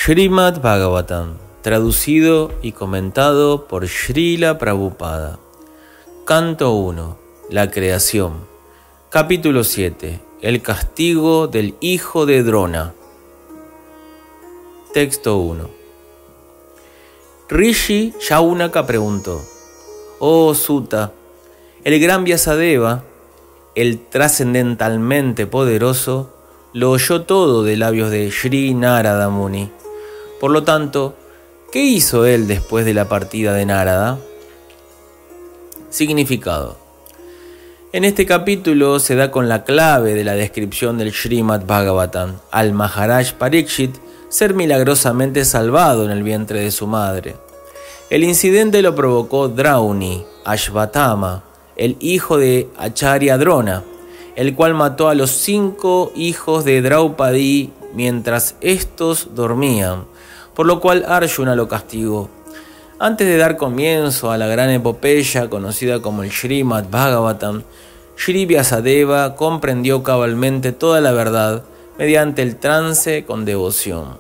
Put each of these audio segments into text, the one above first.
Srimad Bhagavatam, traducido y comentado por Srila Prabhupada. Canto 1. La creación. Capítulo 7. El castigo del hijo de Drona. Texto 1. Rishi Shaunaka preguntó: Oh Sutta, el gran Vyasadeva, el trascendentalmente poderoso, lo oyó todo de labios de Sri Narada Muni. Por lo tanto, ¿qué hizo él después de la partida de Narada? Significado. En este capítulo se da con la clave de la descripción del Srimad Bhagavatam al Maharaj Parikshit ser milagrosamente salvado en el vientre de su madre. El incidente lo provocó Drauni Ashvatthama, el hijo de Acharya Drona, el cual mató a los 5 hijos de Draupadi mientras estos dormían, por lo cual Arjuna lo castigó. Antes de dar comienzo a la gran epopeya conocida como el Srimad Bhagavatam, Sri Vyasadeva comprendió cabalmente toda la verdad mediante el trance con devoción.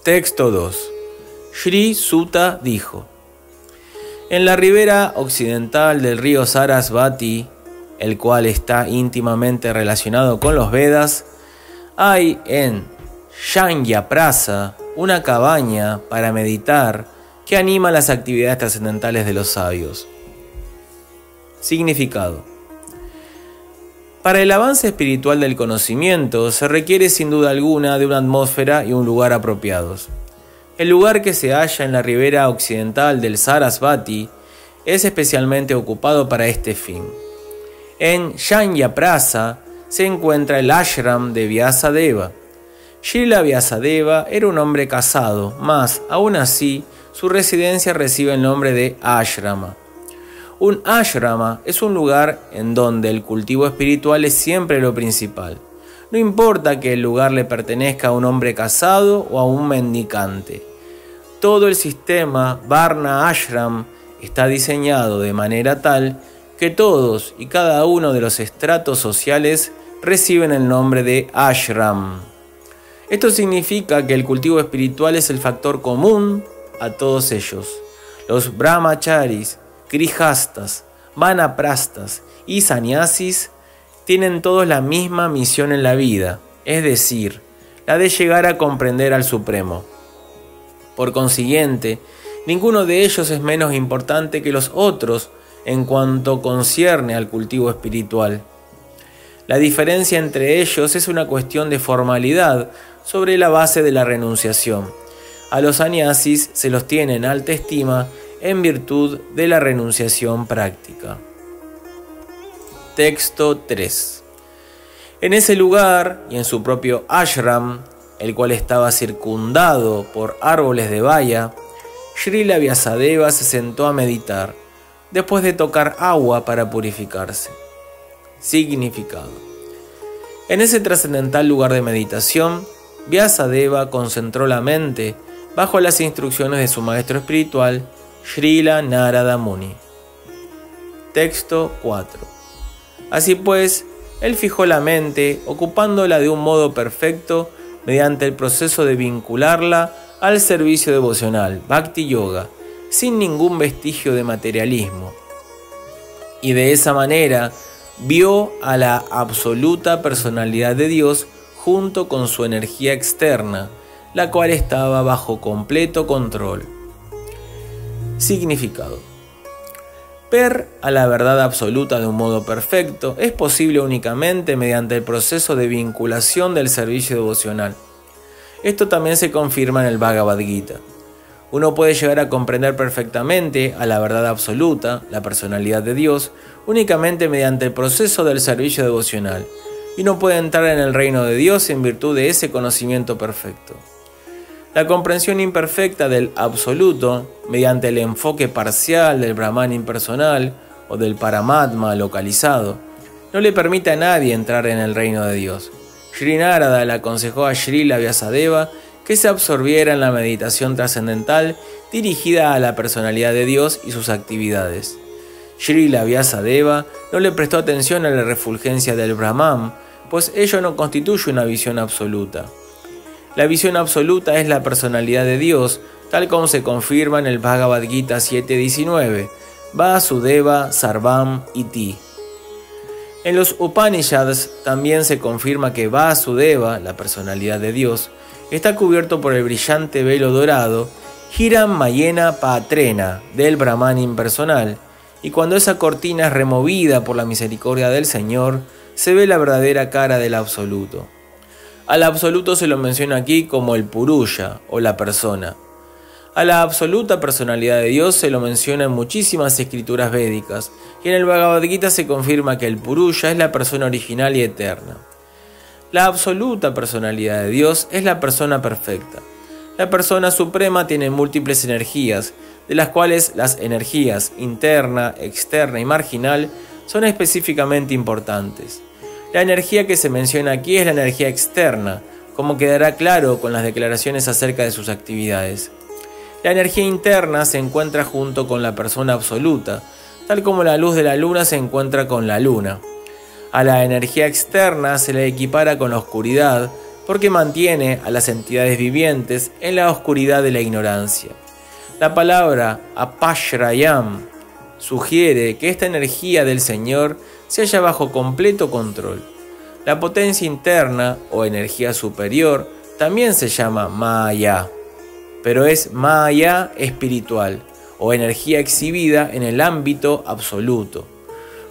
Texto 2. Sri Sutta dijo: en la ribera occidental del río Sarasvati, el cual está íntimamente relacionado con los Vedas, hay en Shanyaprasa una cabaña para meditar que anima las actividades trascendentales de los sabios. Significado. Para el avance espiritual del conocimiento se requiere sin duda alguna de una atmósfera y un lugar apropiados. El lugar que se halla en la ribera occidental del Sarasvati es especialmente ocupado para este fin. En Shanyaprasa se encuentra el ashram de Vyasadeva. Srila Vyasadeva era un hombre casado, mas, aún así, su residencia recibe el nombre de ashrama. Un ashrama es un lugar en donde el cultivo espiritual es siempre lo principal. No importa que el lugar le pertenezca a un hombre casado o a un mendicante. Todo el sistema Varna Ashram está diseñado de manera tal que todos y cada uno de los estratos sociales reciben el nombre de ashram. Esto significa que el cultivo espiritual es el factor común a todos ellos. Los brahmacharis, grihastas, vanaprastas y sannyasis tienen todos la misma misión en la vida, es decir, la de llegar a comprender al Supremo. Por consiguiente, ninguno de ellos es menos importante que los otros en cuanto concierne al cultivo espiritual. La diferencia entre ellos es una cuestión de formalidad sobre la base de la renunciación. A los sannyasis se los tiene en alta estima en virtud de la renunciación práctica. Texto 3. En ese lugar y en su propio ashram, el cual estaba circundado por árboles de baya, Srila Vyasadeva se sentó a meditar, después de tocar agua para purificarse. Significado. En ese trascendental lugar de meditación, Vyasadeva concentró la mente bajo las instrucciones de su maestro espiritual, Srila Narada Muni. Texto 4. Así pues, él fijó la mente, ocupándola de un modo perfecto mediante el proceso de vincularla al servicio devocional, Bhakti Yoga, sin ningún vestigio de materialismo. Y de esa manera vio a la absoluta personalidad de Dios junto con su energía externa, la cual estaba bajo completo control. Significado. Ver a la verdad absoluta de un modo perfecto es posible únicamente mediante el proceso de vinculación del servicio devocional. Esto también se confirma en el Bhagavad Gita. Uno puede llegar a comprender perfectamente a la verdad absoluta, la personalidad de Dios, únicamente mediante el proceso del servicio devocional, y no puede entrar en el reino de Dios en virtud de ese conocimiento perfecto. La comprensión imperfecta del absoluto, mediante el enfoque parcial del Brahman impersonal o del Paramatma localizado, no le permite a nadie entrar en el reino de Dios. Sri Narada le aconsejó a Srila Vyasadeva que se absorbiera en la meditación trascendental dirigida a la personalidad de Dios y sus actividades. Srila Vyasadeva no le prestó atención a la refulgencia del Brahman, pues ello no constituye una visión absoluta. La visión absoluta es la personalidad de Dios, tal como se confirma en el Bhagavad Gita 7.19, Vasudeva Sarvam Iti. En los Upanishads también se confirma que Vasudeva, la personalidad de Dios, está cubierto por el brillante velo dorado Hiranmayena Patrena del Brahman impersonal, y cuando esa cortina es removida por la misericordia del Señor, se ve la verdadera cara del Absoluto. Al Absoluto se lo menciona aquí como el Purusha o la persona. A la absoluta personalidad de Dios se lo menciona en muchísimas escrituras védicas, y en el Bhagavad Gita se confirma que el Purusha es la persona original y eterna. La absoluta personalidad de Dios es la persona perfecta. La persona suprema tiene múltiples energías, de las cuales las energías interna, externa y marginal son específicamente importantes. La energía que se menciona aquí es la energía externa, como quedará claro con las declaraciones acerca de sus actividades. La energía interna se encuentra junto con la persona absoluta, tal como la luz de la luna se encuentra con la luna. A la energía externa se le equipara con la oscuridad, porque mantiene a las entidades vivientes en la oscuridad de la ignorancia. La palabra apashrayam sugiere que esta energía del Señor se halla bajo completo control. La potencia interna o energía superior también se llama Maya, pero es Maya espiritual o energía exhibida en el ámbito absoluto.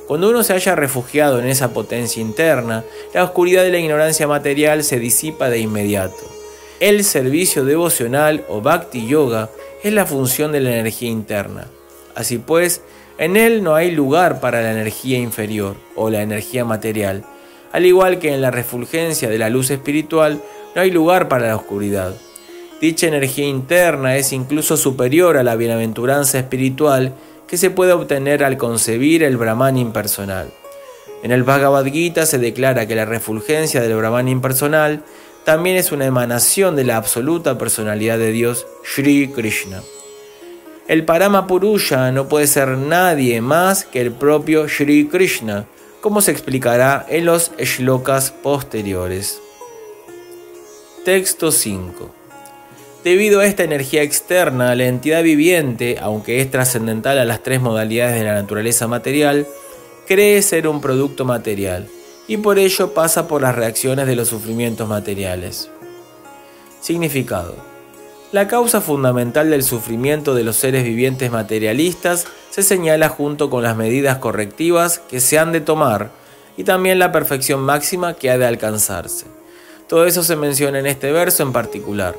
Cuando uno se haya refugiado en esa potencia interna, la oscuridad de la ignorancia material se disipa de inmediato. El servicio devocional o Bhakti Yoga es la función de la energía interna. Así pues, en él no hay lugar para la energía inferior o la energía material, al igual que en la refulgencia de la luz espiritual no hay lugar para la oscuridad. Dicha energía interna es incluso superior a la bienaventuranza espiritual que se puede obtener al concebir el Brahman impersonal. En el Bhagavad Gita se declara que la refulgencia del Brahman impersonal también es una emanación de la absoluta personalidad de Dios, Shri Krishna. El Parama Purusha no puede ser nadie más que el propio Shri Krishna, como se explicará en los shlokas posteriores. Texto 5. Debido a esta energía externa, la entidad viviente, aunque es trascendental a las tres modalidades de la naturaleza material, cree ser un producto material, y por ello pasa por las reacciones de los sufrimientos materiales. Significado. La causa fundamental del sufrimiento de los seres vivientes materialistas se señala junto con las medidas correctivas que se han de tomar y también la perfección máxima que ha de alcanzarse. Todo eso se menciona en este verso en particular.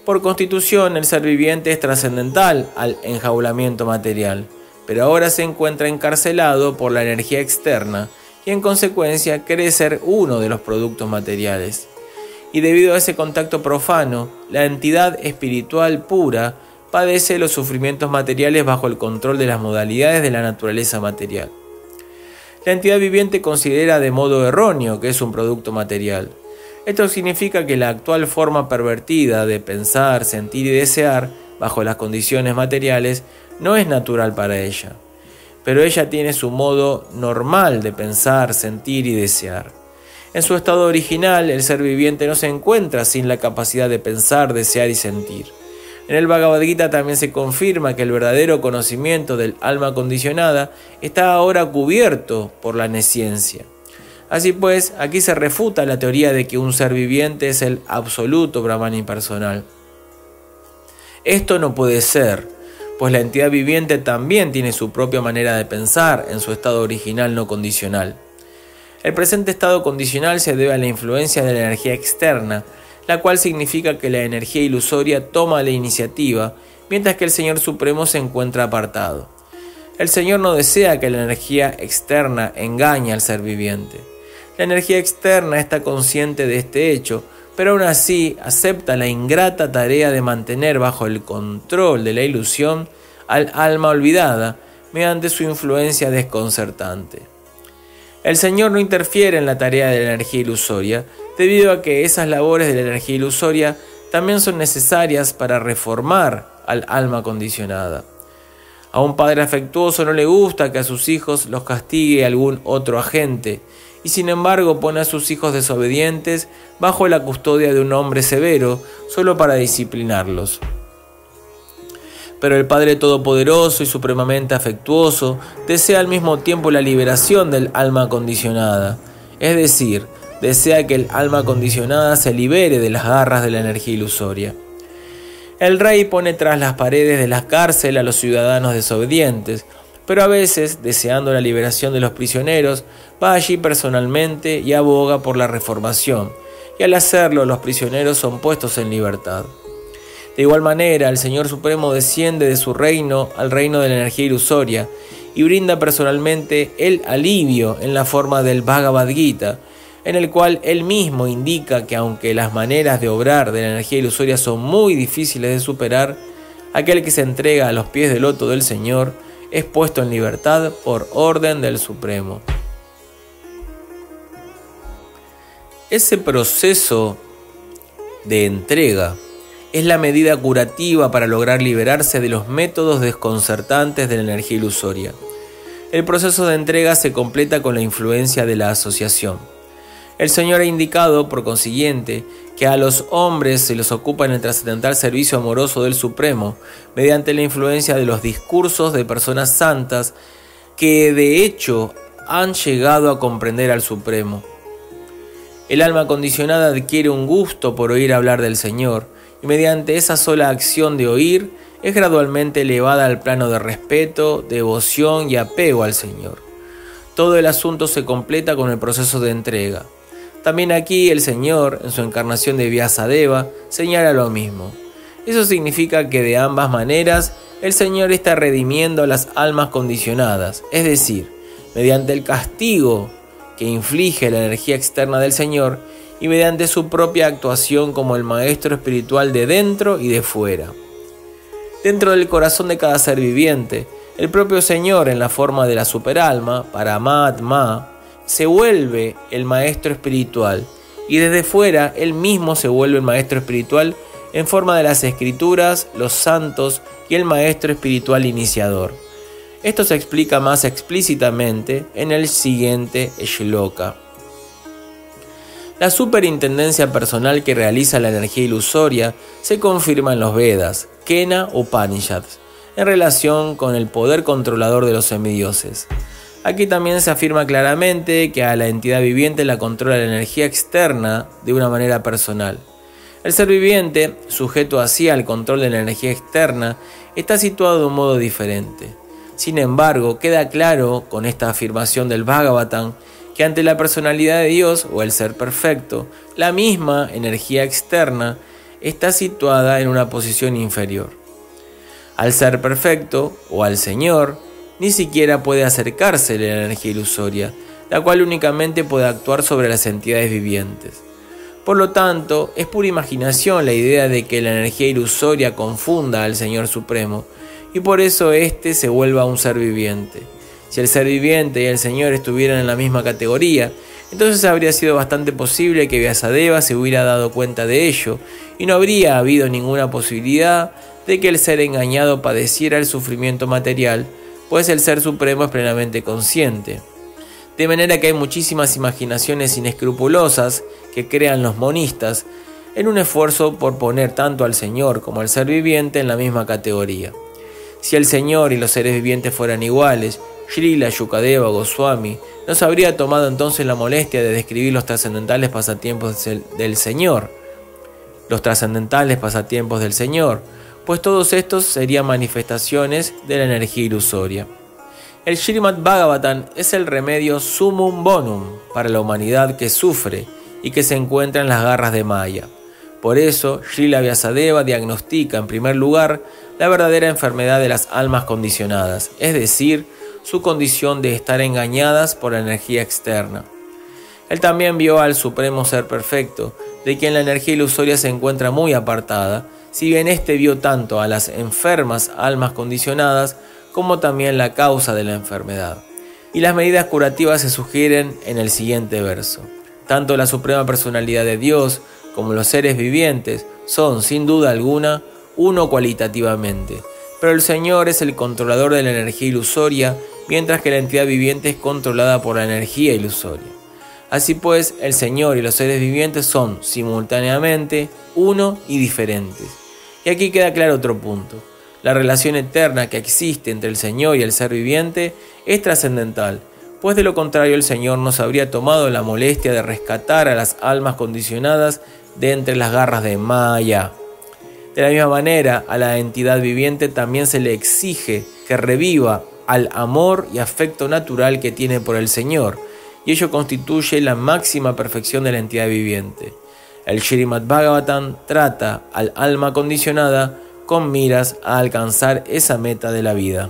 Por constitución, el ser viviente es trascendental al enjaulamiento material, pero ahora se encuentra encarcelado por la energía externa y en consecuencia cree ser uno de los productos materiales. Y debido a ese contacto profano, la entidad espiritual pura padece los sufrimientos materiales bajo el control de las modalidades de la naturaleza material. La entidad viviente considera de modo erróneo que es un producto material. Esto significa que la actual forma pervertida de pensar, sentir y desear, bajo las condiciones materiales, no es natural para ella. Pero ella tiene su modo normal de pensar, sentir y desear. En su estado original, el ser viviente no se encuentra sin la capacidad de pensar, desear y sentir. En el Bhagavad Gita también se confirma que el verdadero conocimiento del alma condicionada está ahora cubierto por la nesciencia. Así pues, aquí se refuta la teoría de que un ser viviente es el absoluto Brahman impersonal. Esto no puede ser, pues la entidad viviente también tiene su propia manera de pensar en su estado original no condicional. El presente estado condicional se debe a la influencia de la energía externa, la cual significa que la energía ilusoria toma la iniciativa, mientras que el Señor Supremo se encuentra apartado. El Señor no desea que la energía externa engañe al ser viviente. La energía externa está consciente de este hecho, pero aún así acepta la ingrata tarea de mantener bajo el control de la ilusión al alma olvidada mediante su influencia desconcertante. El Señor no interfiere en la tarea de la energía ilusoria, debido a que esas labores de la energía ilusoria también son necesarias para reformar al alma condicionada. A un padre afectuoso no le gusta que a sus hijos los castigue algún otro agente, y sin embargo pone a sus hijos desobedientes bajo la custodia de un hombre severo solo para disciplinarlos. Pero el Padre Todopoderoso y supremamente afectuoso desea al mismo tiempo la liberación del alma condicionada, es decir, desea que el alma condicionada se libere de las garras de la energía ilusoria. El rey pone tras las paredes de la cárcel a los ciudadanos desobedientes, pero a veces, deseando la liberación de los prisioneros, va allí personalmente y aboga por la reformación, y al hacerlo los prisioneros son puestos en libertad. De igual manera, el Señor Supremo desciende de su reino al reino de la energía ilusoria y brinda personalmente el alivio en la forma del Bhagavad Gita, en el cual él mismo indica que aunque las maneras de obrar de la energía ilusoria son muy difíciles de superar, aquel que se entrega a los pies del loto del Señor es puesto en libertad por orden del Supremo. Ese proceso de entrega es la medida curativa para lograr liberarse de los métodos desconcertantes de la energía ilusoria. El proceso de entrega se completa con la influencia de la asociación. El Señor ha indicado, por consiguiente, que a los hombres se los ocupa en el trascendental servicio amoroso del Supremo, mediante la influencia de los discursos de personas santas que de hecho han llegado a comprender al Supremo. El alma condicionada adquiere un gusto por oír hablar del Señor, y mediante esa sola acción de oír es gradualmente elevada al plano de respeto, devoción y apego al Señor. Todo el asunto se completa con el proceso de entrega. También aquí el Señor, en su encarnación de Vyasadeva, señala lo mismo. Eso significa que de ambas maneras el Señor está redimiendo a las almas condicionadas, es decir, mediante el castigo que inflige la energía externa del Señor y mediante su propia actuación como el maestro espiritual de dentro y de fuera. Dentro del corazón de cada ser viviente, el propio Señor, en la forma de la superalma, Paramatma, se vuelve el maestro espiritual, y desde fuera él mismo se vuelve el maestro espiritual en forma de las escrituras, los santos y el maestro espiritual iniciador. Esto se explica más explícitamente en el siguiente shloka. La superintendencia personal que realiza la energía ilusoria se confirma en los Vedas, Kena Upanishads, en relación con el poder controlador de los semidioses. Aquí también se afirma claramente que a la entidad viviente la controla la energía externa de una manera personal. El ser viviente, sujeto así al control de la energía externa, está situado de un modo diferente. Sin embargo, queda claro con esta afirmación del Bhagavatam que ante la personalidad de Dios o el ser perfecto, la misma energía externa está situada en una posición inferior. Al ser perfecto o al Señor, ni siquiera puede acercarse la energía ilusoria, la cual únicamente puede actuar sobre las entidades vivientes. Por lo tanto, es pura imaginación la idea de que la energía ilusoria confunda al Señor Supremo, y por eso éste se vuelva un ser viviente. Si el ser viviente y el Señor estuvieran en la misma categoría, entonces habría sido bastante posible que Vyasadeva se hubiera dado cuenta de ello, y no habría habido ninguna posibilidad de que el ser engañado padeciera el sufrimiento material, pues el Ser Supremo es plenamente consciente. De manera que hay muchísimas imaginaciones inescrupulosas que crean los monistas en un esfuerzo por poner tanto al Señor como al ser viviente en la misma categoría. Si el Señor y los seres vivientes fueran iguales, Srila Shukadeva Goswami no se habría tomado entonces la molestia de describir los trascendentales pasatiempos del Señor. Los trascendentales pasatiempos del Señor, pues todos estos serían manifestaciones de la energía ilusoria. El Srimad Bhagavatam es el remedio summum bonum para la humanidad que sufre y que se encuentra en las garras de Maya. Por eso, Srila Vyasadeva diagnostica en primer lugar la verdadera enfermedad de las almas condicionadas, es decir, su condición de estar engañadas por la energía externa. Él también vio al Supremo Ser Perfecto, de quien la energía ilusoria se encuentra muy apartada, si bien éste vio tanto a las enfermas almas condicionadas como también la causa de la enfermedad. Y las medidas curativas se sugieren en el siguiente verso. Tanto la Suprema Personalidad de Dios como los seres vivientes son, sin duda alguna, uno cualitativamente, pero el Señor es el controlador de la energía ilusoria, mientras que la entidad viviente es controlada por la energía ilusoria. Así pues, el Señor y los seres vivientes son simultáneamente uno y diferentes. Y aquí queda claro otro punto. La relación eterna que existe entre el Señor y el ser viviente es trascendental, pues de lo contrario el Señor nos habría tomado la molestia de rescatar a las almas condicionadas de entre las garras de Maya. De la misma manera, a la entidad viviente también se le exige que reviva al amor y afecto natural que tiene por el Señor, y ello constituye la máxima perfección de la entidad viviente. El Srimad Bhagavatam trata al alma condicionada con miras a alcanzar esa meta de la vida.